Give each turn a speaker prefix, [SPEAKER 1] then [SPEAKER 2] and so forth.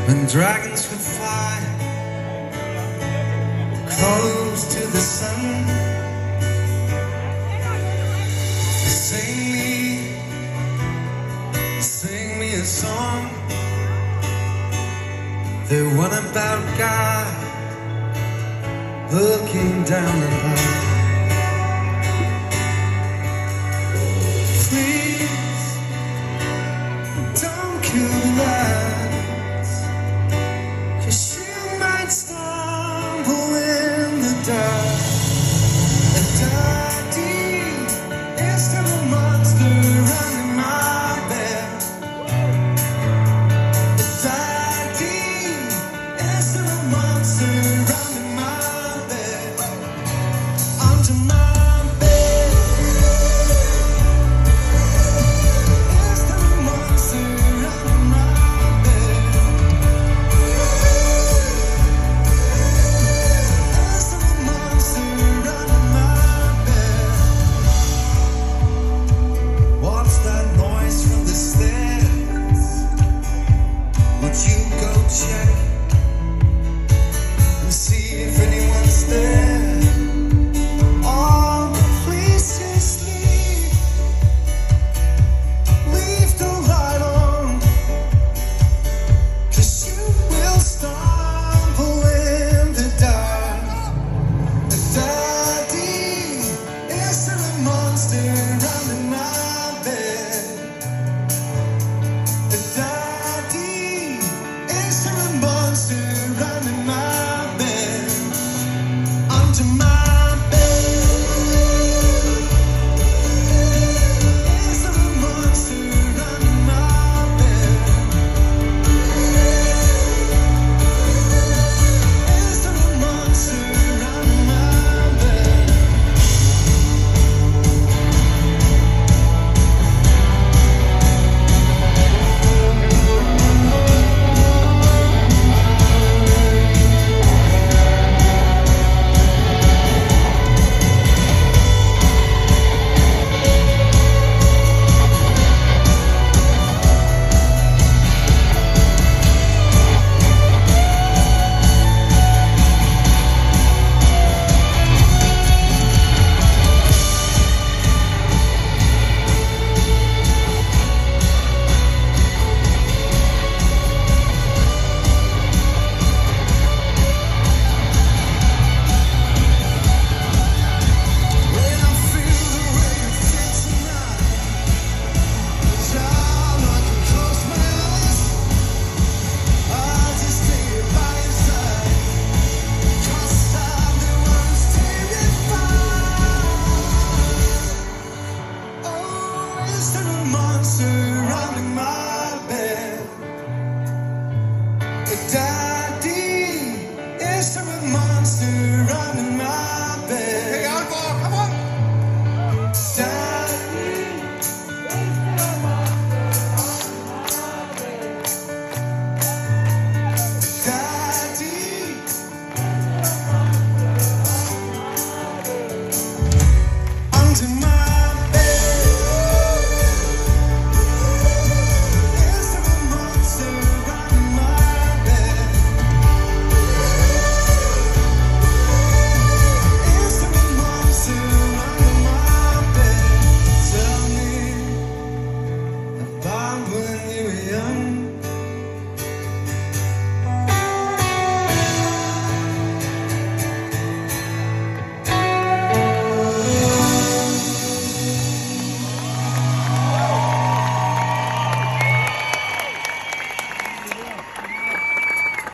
[SPEAKER 1] when dragons would fly close to the sun. Sing me a song. They're one about God looking down on us. Please don't kill the lights, 'cause you might stumble in the dark. And Daddy is still a monster under my bed. Daddy is still a monster under my bed. Under my check and see if anyone's there. Oh, please just leave the light on, 'cause you will stumble in the dark. Daddy is still a monster under my bed. Monster under my bed, under my bed. Is there a monster under my bed? Is there a monster under my bed? Daddy, is there a monster under my bed? Hey, Alvar, come on! Daddy, is there a monster under my bed? Daddy, is there a monster under my bed? Under my